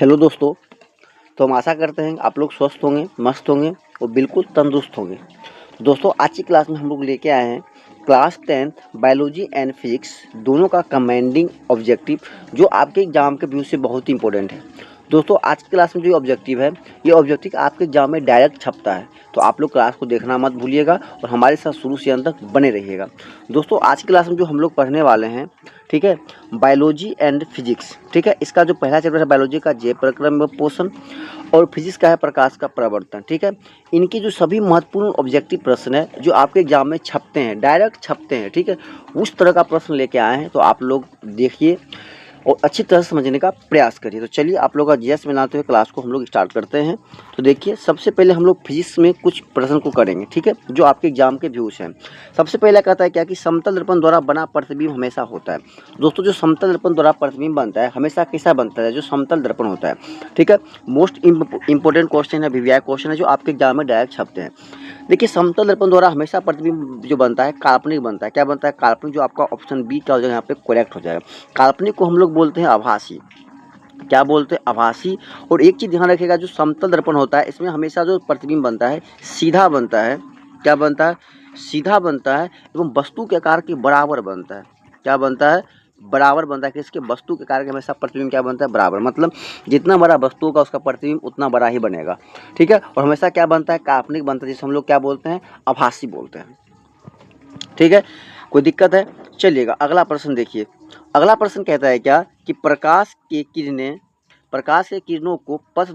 Hello दोस्तों। तो हम आशा करते हैं आप लोग स्वस्थ होंगे, मस्त होंगे और बिल्कुल तंदुरुस्त होंगे। दोस्तों आज की क्लास में हम लोग लेके आए हैं class 10th biology and physics दोनों का कमांडिंग ऑब्जेक्टिव, जो आपके एग्जाम के व्यू से बहुत ही इंपॉर्टेंट है। दोस्तों आज की क्लास में जो ऑब्जेक्टिव है, ये ऑब्जेक्टिव आपके एग्जाम में डायरेक्ट छपता है, तो आप लोग क्लास को देखना मत भूलिएगा और हमारे साथ शुरू से अंत तक बने रहिएगा। दोस्तों आज की क्लास में जो हम लोग पढ़ने वाले हैं, ठीक है, बायोलॉजी एंड फिजिक्स, ठीक है। इसका जो पहला चैप्टर है बायोलॉजी का जे प्रक्रम पोषण और फिजिक्स का है प्रकाश का प्रवर्तन, ठीक है। इनके जो सभी महत्वपूर्ण ऑब्जेक्टिव प्रश्न है जो आपके एग्जाम में छपते हैं, डायरेक्ट छपते हैं, ठीक है, उस तरह का प्रश्न लेके आए हैं। तो आप लोग देखिए और अच्छी तरह से समझने का प्रयास करिए। तो चलिए आप लोग का जीएस बनाते हुए क्लास को हम लोग स्टार्ट करते हैं। तो देखिए सबसे पहले हम लोग फिजिक्स में कुछ प्रश्न को करेंगे, ठीक है, जो आपके एग्जाम के व्यूज हैं। सबसे पहले कहता है क्या कि समतल दर्पण द्वारा बना प्रतिबिंब हमेशा होता है। दोस्तों जो समतल दर्पण द्वारा प्रतिबिंब बनता है हमेशा कैसा बनता है, जो समतल दर्पण होता है, ठीक है। मोस्ट इंपॉर्टेंट क्वेश्चन है, विवियाक क्वेश्चन है, जो आपके एग्जाम में डायरेक्ट छपते हैं। देखिए समतल दर्पण द्वारा हमेशा प्रतिबिंब जो बनता है काल्पनिक बनता है। क्या बनता है? काल्पनिक। जो आपका ऑप्शन बी क्या हो जाएगा यहाँ पे करेक्ट हो जाएगा। काल्पनिक को हम लोग बोलते हैं आभासी। क्या बोलते हैं? आभासी। और एक चीज ध्यान रखिएगा, जो समतल दर्पण होता है इसमें हमेशा जो प्रतिबिंब बनता है सीधा बनता है। क्या बनता है? सीधा बनता है एवं वस्तु के आकार के बराबर बनता है। क्या बनता है? बराबर बनता है। किसके? वस्तु के आकार के हमेशा प्रतिबिंब क्या बनता है? बराबर। मतलब जितना बड़ा वस्तु होगा उसका प्रतिबिंब उतना बड़ा ही बनेगा, ठीक है। और हमेशा क्या बनता है? काल्पनिक बनता है, जिसे हम लोग क्या बोलते हैं? आभासी बोलते हैं, ठीक है। कोई दिक्कत है? चलिएगा अगला प्रश्न देखिए। अगला प्रश्न कहता है क्या कि प्रकाश के किरणों को पथ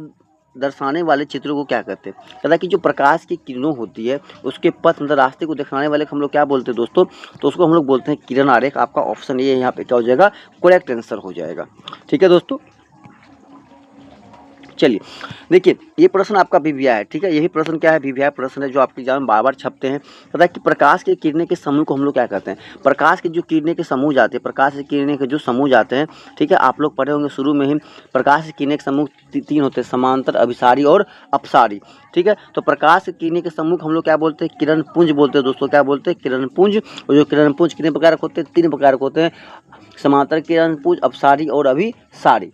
दर्शाने वाले चित्रों को क्या कहते हैं। कहता है कि जो प्रकाश की किरणों होती है उसके पथ मतलब रास्ते को दिखाने वाले को हम लोग क्या बोलते हैं दोस्तों? तो उसको हम लोग बोलते हैं किरण आरेख। आपका ऑप्शन ये यहाँ पे क्या हो जाएगा? करेक्ट आंसर हो जाएगा, ठीक है दोस्तों। चलिए देखिए ये प्रश्न आपका विविया है, ठीक है। यही प्रश्न क्या है? विविया प्रश्न है, जो आपके एग्जाम में बार बार छपते हैं। पता है कि प्रकाश के किरणें के समूह को हम लोग क्या कहते हैं? प्रकाश के जो किरणें के समूह जाते हैं, प्रकाश की किरणें के जो समूह जाते हैं, ठीक है, आप लोग पढ़े होंगे शुरू में ही। प्रकाश की किरणें के समूह तीन होते हैं, समांतर, अभिसारी और अपसारी, ठीक है। तो प्रकाश की किरणें के समूह को हम लोग क्या बोलते हैं? किरण पुंज बोलते हैं दोस्तों। क्या बोलते हैं? किरण पुंज। और जो किरण पुंज कितने प्रकार के होते हैं? 3 प्रकार के होते हैं, समांतर किरण पुंज, अपसारी और अभिसारी,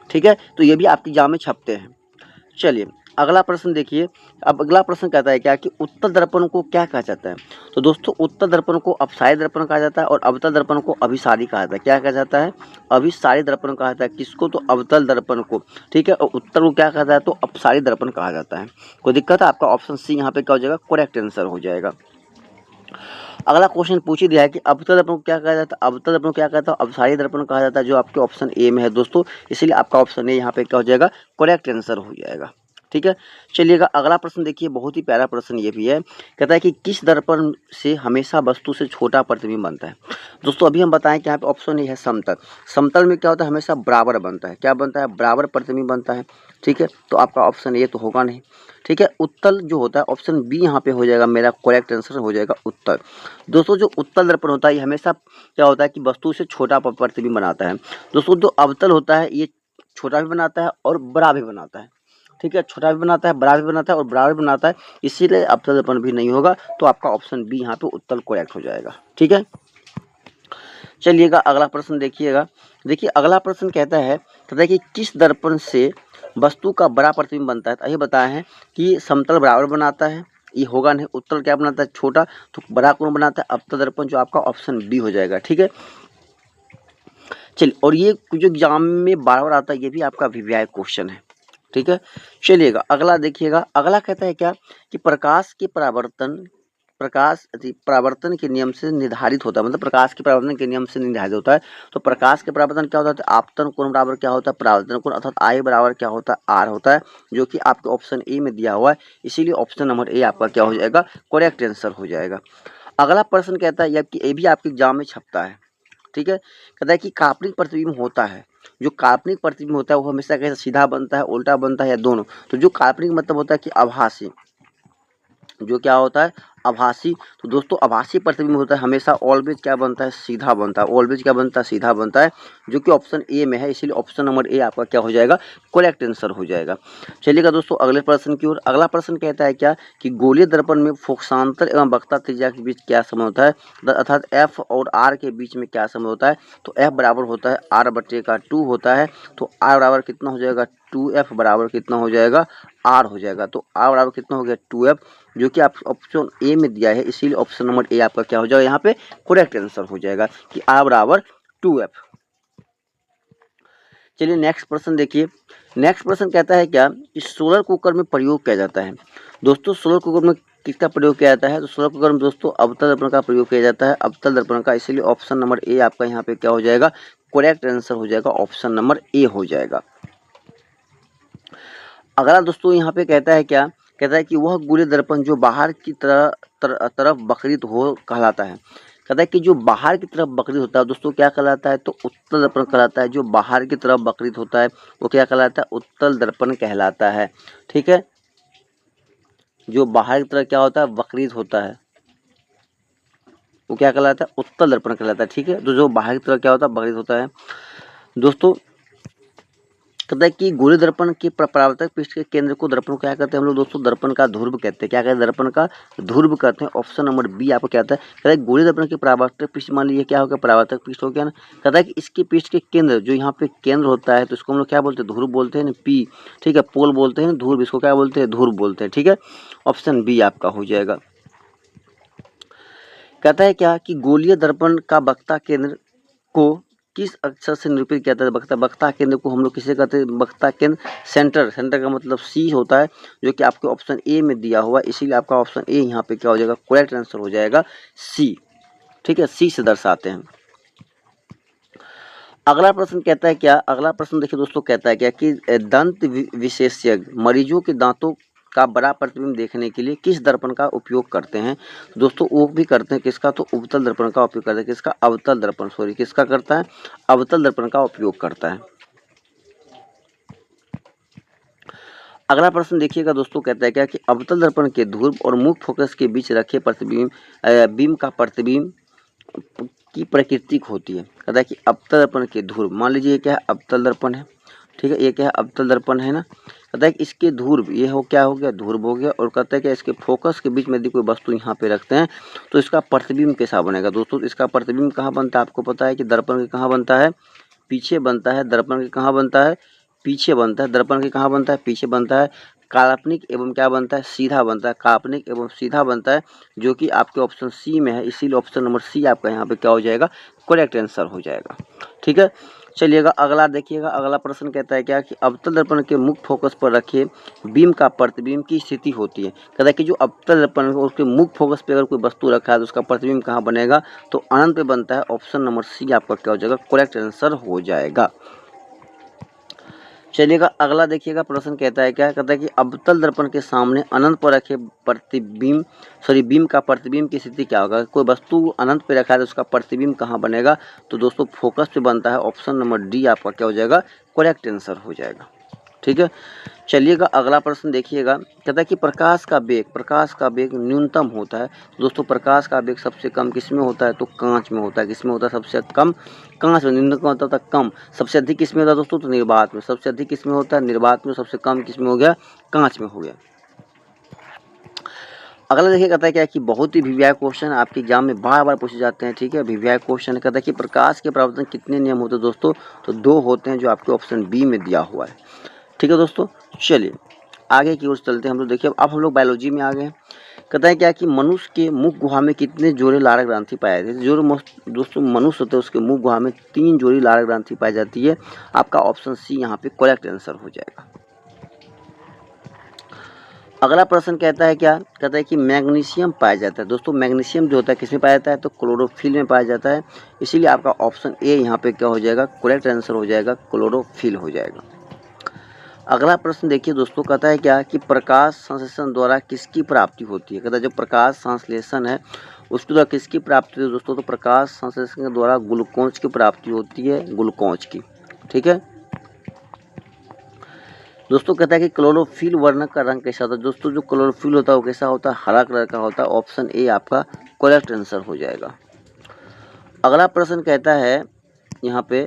ठीक है। तो ये भी आपके एग्जाम में छपते हैं। चलिए अगला प्रश्न देखिए। अब अगला प्रश्न कहता है क्या कि उत्तल दर्पण को क्या कहा जाता है। तो दोस्तों उत्तल दर्पण को अपसारी दर्पण कहा जाता है और अवतल दर्पण को अभिसारी कहा जाता है। क्या कहा जाता है? अभिसारी दर्पण कहा जाता है। किसको? तो अवतल दर्पण को, ठीक है। और उत्तल को क्या कहा जाता है? तो अपसारी दर्पण कहा जाता है। कोई दिक्कत है? आपका ऑप्शन सी यहाँ पे क्या हो जाएगा? करेक्ट आंसर हो जाएगा। अगला क्वेश्चन पूछ ही दिया है कि अवतल दर्पण को क्या कहा जाता है। अवतल दर्पण को क्या कहता है? अपसारी दर्पण कहा जाता है, जो आपके ऑप्शन ए में है दोस्तों। इसलिए आपका ऑप्शन ए यहाँ पे क्या हो जाएगा? करेक्ट आंसर हो जाएगा, ठीक है। चलिएगा अगला प्रश्न देखिए, बहुत ही प्यारा प्रश्न ये भी है। कहता है कि किस दर्पण से हमेशा वस्तु से छोटा प्रतिबिंब बनता है। दोस्तों अभी हम बताएं कि यहाँ पे ऑप्शन ए है समतल। समतल में क्या होता है? हमेशा बराबर बनता है। क्या बनता है? बराबर प्रतिबिंब बनता है, ठीक है। तो आपका ऑप्शन ए तो होगा नहीं, ठीक है। उत्तल जो होता है ऑप्शन बी यहाँ पे हो जाएगा, मेरा करेक्ट आंसर हो जाएगा उत्तल। दोस्तों जो उत्तल दर्पण होता है ये हमेशा क्या होता है कि वस्तु से छोटा प्रतिबिंब बनाता है। दोस्तों जो अवतल होता है ये छोटा भी बनाता है और बड़ा भी बनाता है, ठीक है। छोटा भी बनाता है, बड़ा भी बनाता है और बड़ा भी बनाता है, इसीलिए अवतल दर्पण भी नहीं होगा। तो आपका ऑप्शन बी यहाँ पे उत्तल करेक्ट हो जाएगा, ठीक है। चलिएगा अगला प्रश्न देखिएगा। देखिए अगला प्रश्न कहता है कि किस दर्पण से वस्तु का बड़ा प्रतिबिंब बनता है। तो ये बताए हैं कि समतल बराबर बनाता है, ये होगा नहीं। उत्तल क्या बनाता है? छोटा। तो बड़ा कौन बनाता है? अवतल दर्पण, जो आपका ऑप्शन बी हो जाएगा, ठीक है। चलिए और ये जो एग्जाम में बार बार आता है, ये भी आपका विवियाक क्वेश्चन है, ठीक है। चलिएगा अगला देखिएगा। अगला कहता है क्या कि परावर्तन के नियम से निर्धारित होता है। मतलब प्रकाश के परावर्तन के नियम से निर्धारित होता है। तो प्रकाश के परावर्तन क्या होता है? तो आपतन कोण बराबर क्या होता है? परावर्तन कोण, अर्थात आई बराबर क्या होता है? आर होता है, जो कि आपके ऑप्शन ए में दिया हुआ है। इसीलिए ऑप्शन नंबर ए आपका क्या हो जाएगा? करेक्ट आंसर हो जाएगा। अगला प्रश्न कहता है कि ये भी आपके एग्जाम में छपता है, ठीक है। कहता है कि काल्पनिक प्रतिबिंब होता है। जो काल्पनिक प्रतिबिंब होता है वो हमेशा कैसे? सीधा बनता है, उल्टा बनता है, या दोनों। तो जो काल्पनिक मतलब होता है कि आभासी। जो क्या होता है? आभासी, तो दोस्तों आभासी प्रतिबिंब होता है हमेशा ऑलवेज क्या बनता है, सीधा बनता है। ऑलवेज क्या बनता है, सीधा बनता है, जो कि ऑप्शन ए में है, इसीलिए ऑप्शन नंबर ए आपका क्या हो जाएगा, करेक्ट आंसर हो जाएगा। चलिएगा दोस्तों अगले प्रश्न की ओर। अगला प्रश्न कहता है क्या कि गोलीय दर्पण में फोकसांतर एवं वक्रता त्रिज्या के बीच क्या समय होता है, अर्थात एफ और आर के बीच में क्या समय होता है। तो एफ बराबर होता है आर बटे का 2 होता है, तो आर बराबर कितना हो जाएगा, 2f बराबर कितना हो जाएगा, आर हो जाएगा। तो आर बराबर कितना हो गया, 2f, जो कि आप ऑप्शन ए में दिया है, इसीलिए ऑप्शन नंबर ए आपका क्या हो जाएगा, यहाँ पे करेक्ट आंसर हो जाएगा कि आर बराबर 2f। चलिए नेक्स्ट प्रश्न देखिए। नेक्स्ट प्रश्न कहता है क्या कि सोलर कुकर में प्रयोग किया जाता है। दोस्तों सोलर कुकर में किसका प्रयोग किया जाता है, तो सोलर कुकर में दोस्तों अवतल दर्पण का प्रयोग किया जाता है, अवतल दर्पण का, इसीलिए ऑप्शन नंबर ए आपका यहाँ पे क्या हो जाएगा, करेक्ट आंसर हो जाएगा, ऑप्शन नंबर ए हो जाएगा। अगला दोस्तों यहाँ पे कहता है क्या, कहता है कि वह गोलीय दर्पण जो बाहर की तरफ वक्रित हो कहलाता है। कहता है कि जो बाहर की तरफ वक्रित होता है दोस्तों क्या कहलाता है, तो उत्तल दर्पण कहलाता है। जो बाहर की तरफ वक्रित होता है वो क्या कहलाता है, उत्तल दर्पण कहलाता है। ठीक है, जो बाहर की तरफ क्या होता है, वक्रित होता है, वो क्या कहलाता है, उत्तल दर्पण कहलाता है। ठीक है, तो जो बाहर की तरफ क्या होता है, वक्रित होता है। दोस्तों कहता है कि गोलीय दर्पण के परावर्तक पृष्ठ के केंद्र को दर्पण को क्या कहते हैं हम लोग दोस्तों, दर्पण का ध्रुव कहते हैं। क्या कहते हैं, दर्पण का ध्रुव कहते हैं। ऑप्शन नंबर बी आपको क्या कहता है, कहता है गोलीय दर्पण के परावर्तक पृष्ठ, मान लीजिए क्या हो गया, परावर्तक पृष्ठ हो गया ना। कहता है कि इसके पृष्ठ के केंद्र, जो यहाँ पे केंद्र होता है, तो इसको हम लोग क्या बोलते हैं, ध्रुव बोलते हैं ना, पी। ठीक है, पोल बोलते हैं, ध्रुव इसको क्या बोलते हैं, ध्रुव बोलते हैं। ठीक है, ऑप्शन बी आपका हो जाएगा। कहता है क्या कि गोलीय दर्पण का वक्ता केंद्र को किस अक्षर से निरूपित किया जाता है। वक्ता केंद्र को हम लोग किसे कहते हैं, वक्ता केंद्र, सेंटर। सेंटर का मतलब सी होता है, जो कि आपके ऑप्शन ए में दिया हुआ, इसीलिए आपका ऑप्शन ए यहाँ पे क्या हो जाएगा, करेक्ट आंसर हो जाएगा सी। ठीक है, सी से दर्शाते हैं। अगला प्रश्न कहता है क्या, अगला प्रश्न देखिए दोस्तों, कहता है क्या कि दंत विशेषज्ञ मरीजों के दांतों का बड़ा प्रतिबिंब देखने के लिए किस दर्पण का उपयोग करते हैं। दोस्तों वो भी करते हैं किसका, तो अवतल दर्पण का उपयोग करते हैं। किसका, अवतल दर्पण, सॉरी किसका करता है, अवतल दर्पण का उपयोग करता है। अगला प्रश्न देखिएगा दोस्तों, कहता है क्या कि अवतल दर्पण के ध्रुव और मुख्य फोकस के बीच रखे प्रतिबिंब बीम का प्रतिबिंब की प्रकृति होती है। कहता है कि अवतल दर्पण के ध्रुव, मान लीजिए ये क्या है, अवतल दर्पण है। ठीक है, ये क्या है, अवतल दर्पण है ना। कहता है कि इसके ध्रुव, ये हो क्या हो गया, ध्रुव हो गया, और कहता है कि इसके फोकस के बीच में यदि कोई वस्तु यहाँ पे रखते हैं तो इसका प्रतिबिंब कैसा बनेगा। दोस्तों इसका प्रतिबिंब कहाँ बनता है, आपको पता है कि दर्पण के कहाँ बनता है, पीछे बनता है। दर्पण के कहाँ बनता है, पीछे बनता है। दर्पण के कहाँ बनता है, पीछे बनता है। काल्पनिक एवं क्या बनता है, सीधा बनता है। काल्पनिक एवं सीधा बनता है, जो कि आपके ऑप्शन सी में है, इसीलिए ऑप्शन नंबर सी आपका यहाँ पे क्या हो जाएगा, करेक्ट आंसर हो जाएगा। ठीक है, चलिएगा अगला देखिएगा। अगला प्रश्न कहता है क्या कि अवतल दर्पण के मुख्य फोकस पर रखे बीम का प्रतिबिंब की स्थिति होती है। कहता है कि जो अवतल दर्पण है उसके मुख्य फोकस पे अगर कोई वस्तु रखा है तो उसका प्रतिबिंब कहाँ बनेगा, तो अनंत पे बनता है। ऑप्शन नंबर सी आपका क्या हो जाएगा, करेक्ट आंसर हो जाएगा। चलिएगा अगला देखिएगा, प्रश्न कहता है क्या, कहता है कि अवतल दर्पण के सामने अनंत पर रखे प्रतिबिंब, सॉरी बीम का प्रतिबिंब की स्थिति क्या होगा। कोई वस्तु अनंत पे रखा है तो उसका प्रतिबिंब कहाँ बनेगा, तो दोस्तों फोकस पे बनता है। ऑप्शन नंबर डी आपका क्या हो जाएगा, करेक्ट आंसर हो जाएगा। ठीक है, चलिएगा अगला प्रश्न देखिएगा, कहता है कि प्रकाश का वेग न्यूनतम होता है। दोस्तों प्रकाश का वेग सबसे कम किस में होता है, तो कांच में होता है। किस में होता है, सबसे कम कांच में। न्यूनतम होता है कम, सबसे अधिक किस में होता है दोस्तों, तो निर्वात में। सबसे अधिक किस में होता है, निर्वात में। सबसे कम किस में हो गया, कांच में हो गया। अगला देखिए, कहता है क्या कि बहुत ही वीवीआई क्वेश्चन आपके एग्जाम में बार बार पूछे जाते हैं। ठीक है, वीवीआई क्वेश्चन कहता है कि प्रकाश के परावर्तन कितने नियम होते हैं दोस्तों, तो 2 होते हैं, जो आपके ऑप्शन बी में दिया हुआ है। ठीक है दोस्तों, चलिए आगे की ओर चलते हैं हम लोग। देखिए अब हम लोग बायोलॉजी में आ गए हैं। कहता है क्या कि मनुष्य के मुख गुहा में कितने जोड़े लारक ग्रंथि पाए जाते हैं। जो दोस्तों मनुष्य होते हैं उसके मुख गुहा में 3 जोड़ी लारक ग्रंथि पाई जाती है। आपका ऑप्शन सी यहाँ पे करेक्ट आंसर हो जाएगा। अगला प्रश्न कहता है क्या, कहता है कि मैग्नीशियम पाया जाता है। दोस्तों मैग्नीशियम जो होता है किसमें पाया जाता है, तो क्लोरोफिल में पाया जाता है। इसीलिए आपका ऑप्शन ए यहाँ पे क्या हो जाएगा, करेक्ट आंसर हो जाएगा, क्लोरोफिल हो जाएगा। अगला प्रश्न देखिए दोस्तों, कहता है क्या कि प्रकाश संश्लेषण द्वारा किसकी प्राप्ति होती है। कहता है जो प्रकाश संश्लेषण है उसके द्वारा किसकी प्राप्ति होती है दोस्तों, तो प्रकाश संश्लेषण के द्वारा ग्लूकोज की प्राप्ति होती है, ग्लूकोज की। ठीक है, दोस्तों कहता है कि क्लोरोफिल वर्णक का रंग कैसा होता है। दोस्तों जो क्लोरोफिल होता है वो कैसा होता है, हरा कलर का होता है। ऑप्शन ए आपका करेक्ट आंसर हो जाएगा। अगला प्रश्न कहता है यहाँ पे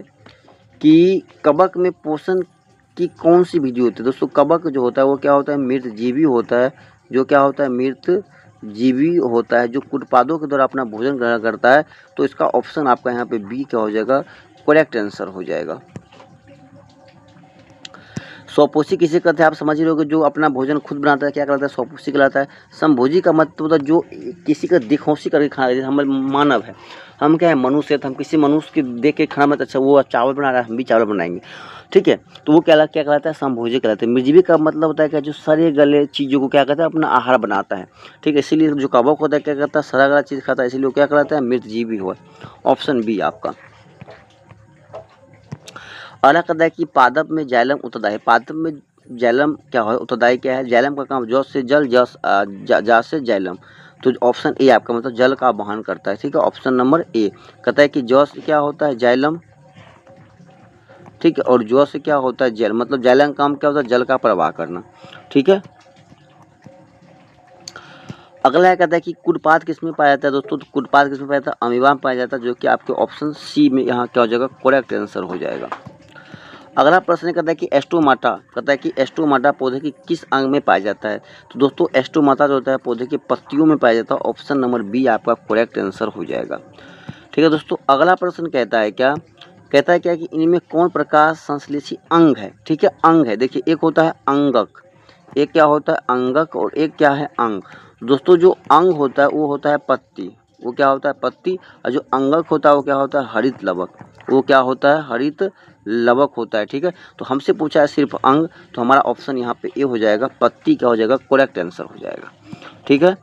कि कवक में पोषण की कौन सी विधि होती है। दोस्तों कवक जो होता है वो क्या होता है, मृत जीवी होता है। जो क्या होता है, मृत जीवी होता है, जो कुटपादों के द्वारा अपना भोजन ग्रहण करता है। तो इसका ऑप्शन आपका यहाँ पे बी क्या हो जाएगा, करेक्ट आंसर हो जाएगा। स्वपोषी किसे कहते हैं, आप समझ ही रहोगे, जो अपना भोजन खुद बनाता है क्या कहलाता है, स्वपोषी कहलाता है। समभोजी का मतलब होता है जो किसी का देखौंसी करके खाना, जैसे हम मानव है, हम क्या है मनुष्य, तो हम किसी मनुष्य के देख के खाना मत, अच्छा वो चावल बना रहा है हम भी चावल बनाएंगे, ठीक है, तो वो क्या कहलाता है, समभोजी कहलाता है। निर्जीवी का मतलब होता है क्या, जो सड़े गले चीज़ों को क्या कहता है अपना आहार बनाता है, ठीक है। इसीलिए जो कवक होता है क्या कहता है, सड़ा गला चीज़ खाता है, इसीलिए वो क्या कहलाता है, मृतजीवी हुआ। ऑप्शन बी आपका। अगला कहता है कि पादप में जाइलम उत्तरदायी। पादप में जाइलम क्या है, उत्तरदायी क्या है। जाइलम का काम जौ से जल, जा से जाइलम। तो ऑप्शन ए आपका मतलब जल का वहन करता है, ठीक है। ऑप्शन नंबर ए कहता है कि जौ से क्या होता है, जाइलम, ठीक है, और जौ से क्या होता है, जल, मतलब जाइलम का काम क्या होता है, जल का प्रवाह करना, ठीक है। अगला कहता है कि कुटपाद किसमें पाया जाता है। दोस्तों तो कुटपाद किसमें पाया जाता है, अमीबा में पाया जाता है, जो कि आपके ऑप्शन सी में यहाँ क्या हो जाएगा, करेक्ट आंसर हो जाएगा। अगला प्रश्न कहता है कि एस्टोमाटा, कहता है कि एस्टोमाटा पौधे की किस अंग में पाया जाता है। तो दोस्तों एस्टोमाटा जो होता है पौधे की पत्तियों में पाया जाता है। ऑप्शन नंबर बी आपका करेक्ट आंसर हो जाएगा, ठीक है। दोस्तों अगला प्रश्न कहता है क्या, कहता है क्या कि इनमें कौन प्रकाश संश्लेषी अंग है, ठीक है। अंग है, देखिए एक होता है अंगक, एक क्या होता है अंगक, और एक क्या है अंग। दोस्तों जो अंग होता है वो होता है पत्ती, वो क्या होता है पत्ती, और जो अंगक होता है वो क्या होता है हरित लवक, वो क्या होता है हरित लवक होता है, ठीक है। तो हमसे पूछा है सिर्फ अंग, तो हमारा ऑप्शन यहाँ पे ए हो जाएगा, पत्ती क्या हो जाएगा, करेक्ट आंसर हो जाएगा, ठीक है।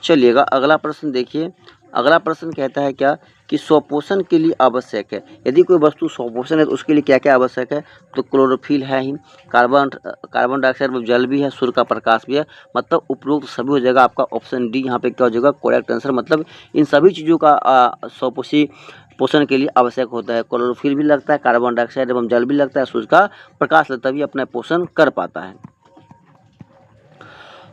चलिएगा अगला प्रश्न देखिए। अगला प्रश्न कहता है क्या कि स्वपोषण के लिए आवश्यक है। यदि कोई वस्तु स्वपोषण है तो उसके लिए क्या क्या आवश्यक है। तो क्लोरोफिल है ही, कार्बन डाइऑक्साइड में जल भी है, सूर्य का प्रकाश भी है, मतलब उपरोक्त सभी हो जाएगा। आपका ऑप्शन डी यहाँ पे क्या हो जाएगा, करेक्ट आंसर। मतलब इन सभी चीज़ों का स्वपोषी पोषण के लिए आवश्यक होता है। क्लोरोफिल भी लगता है, कार्बन डाइऑक्साइड एवं जल भी लगता है, सूर्य का प्रकाश लगता भी अपना पोषण कर पाता है।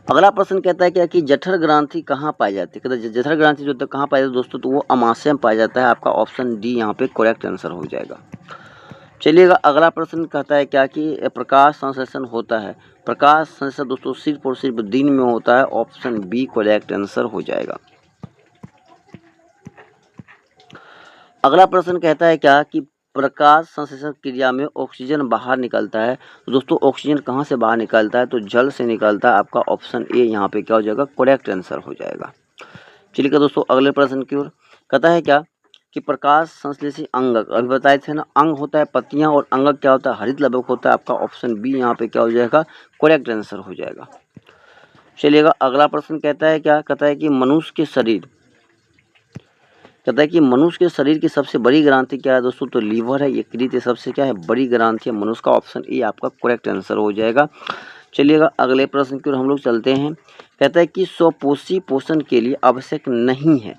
अगला प्रश्न कहता है क्या कि जठर ग्रंथि कहाँ पाई जाती है। कहते हैं जठर ग्रंथि जो होता है कहाँ पाई जाती है दोस्तों, तो वो अमाशय में पाया जाता है। आपका ऑप्शन डी यहाँ पे करेक्ट आंसर हो जाएगा। चलिएगा अगला प्रश्न कहता है क्या कि प्रकाश संश्लेषण होता है। प्रकाश संश्लेषण दोस्तों सिर्फ और सिर्फ दिन में होता है। ऑप्शन बी करेक्ट आंसर हो जाएगा। अगला प्रश्न कहता है क्या कि प्रकाश संश्लेषण क्रिया में ऑक्सीजन बाहर निकलता है। तो दोस्तों ऑक्सीजन कहाँ से बाहर निकलता है, तो जल से निकलता है। आपका ऑप्शन ए यहाँ पे क्या हो जाएगा, करेक्ट आंसर हो जाएगा। चलिए दोस्तों अगले प्रश्न की ओर। कहता है क्या कि प्रकाश संश्लेषी अंगक, अभी बताए थे ना, अंग होता है पत्तियां और अंगक क्या होता है हरित लवक होता है। आपका ऑप्शन बी यहाँ पे क्या हो जाएगा, करेक्ट आंसर हो जाएगा। चलिएगा अगला प्रश्न कहता है क्या, कहता है कि मनुष्य के शरीर, कहता है कि मनुष्य के शरीर की सबसे बड़ी ग्रंथि क्या है दोस्तों, तो लीवर है। यकृत सबसे क्या है बड़ी ग्रंथि है मनुष्य का। ऑप्शन ए आपका करेक्ट आंसर हो जाएगा। चलिएगा अगले प्रश्न की ओर हम लोग चलते हैं। कहता है कि स्वपोषी पोषण के लिए आवश्यक नहीं है।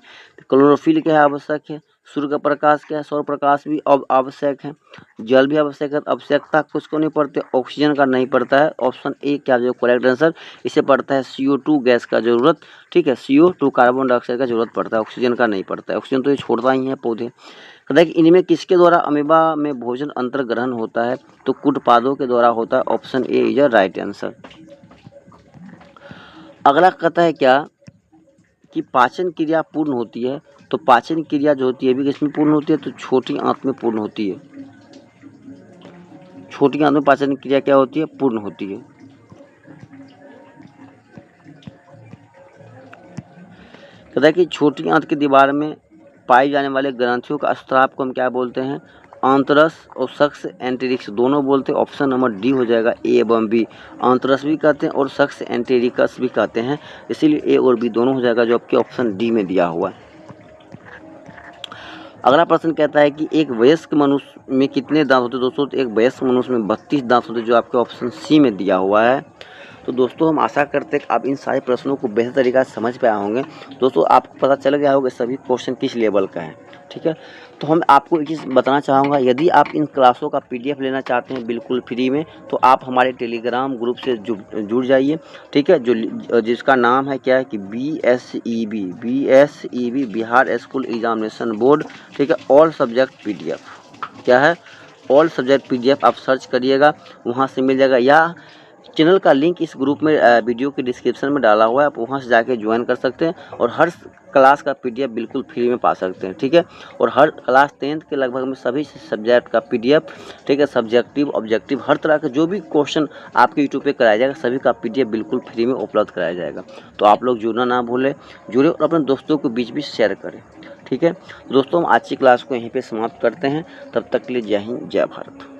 क्लोरोफिल क्या है आवश्यक है, सूर्य का प्रकाश क्या है, सौर प्रकाश भी आवश्यक है, जल भी आवश्यक है। आवश्यकता कुछ को नहीं पड़ते, ऑक्सीजन का नहीं पड़ता है। ऑप्शन ए क्या जो करेक्ट आंसर, इसे पड़ता है CO2 गैस का जरूरत, ठीक है। CO2 कार्बन डाइऑक्साइड का जरूरत पड़ता है, ऑक्सीजन का नहीं पड़ता है। ऑक्सीजन तो ये छोड़ता ही है पौधे। कहता है कि इनमें किसके द्वारा अमीबा में भोजन अंतर ग्रहण होता है, तो कुटपादों के द्वारा होता है। Option A is a right answer. अगला कहता है क्या कि पाचन क्रिया पूर्ण होती है। तो पाचन क्रिया जो होती है भी किसमें पूर्ण होती है, तो छोटी आंत में पूर्ण होती है। छोटी आंत में पाचन क्रिया क्या होती है, पूर्ण होती है। कहता है कि छोटी आंत की दीवार में पाई जाने वाले ग्रंथियों का स्त्राव को हम क्या बोलते हैं, आंतरस और सक्स एंटेरिक्स दोनों बोलते हैं। ऑप्शन नंबर डी हो जाएगा, ए एवं बी। आंतरस भी कहते हैं और सक्स एंटेरिकस भी कहते हैं, इसीलिए ए और बी दोनों हो जाएगा, जो आपके ऑप्शन डी में दिया हुआ है। अगला प्रश्न कहता है कि एक वयस्क मनुष्य में कितने दांत होते हैं दोस्तों, तो एक वयस्क मनुष्य में 32 दांत होते हैं, जो आपके ऑप्शन सी में दिया हुआ है। तो दोस्तों हम आशा करते हैं कि आप इन सारे प्रश्नों को बेहतर तरीका से समझ पाए होंगे। दोस्तों आपको पता चल गया होगा सभी क्वेश्चन किस लेवल का है। ठीक है। तो हम आपको एक चीज़ बताना चाहूँगा, यदि आप इन क्लासों का PDF लेना चाहते हैं बिल्कुल फ्री में, तो आप हमारे टेलीग्राम ग्रुप से जुड़ जाइए, ठीक है। जिसका नाम है क्या है कि BSEB Bihar school examination board, ठीक है। ऑल सब्जेक्ट PDF क्या है, ऑल सब्जेक्ट PDF आप सर्च करिएगा, वहाँ से मिल जाएगा, या चैनल का लिंक इस ग्रुप में वीडियो के डिस्क्रिप्शन में डाला हुआ है, आप वहाँ से जाके ज्वाइन कर सकते हैं और हर क्लास का PDF बिल्कुल फ्री में पा सकते हैं, ठीक है। और हर क्लास 10th के लगभग में सभी सब्जेक्ट का PDF, ठीक है, सब्जेक्टिव ऑब्जेक्टिव हर तरह का जो भी क्वेश्चन आपके यूट्यूब पे कराया जाएगा सभी का PDF बिल्कुल फ्री में उपलब्ध कराया जाएगा। तो आप लोग जुड़ना ना भूलें, जुड़े और अपने दोस्तों को बीच शेयर करें, ठीक है। दोस्तों हम आज की क्लास को यहीं पर समाप्त करते हैं, तब तक के लिए जय हिंद जय भारत।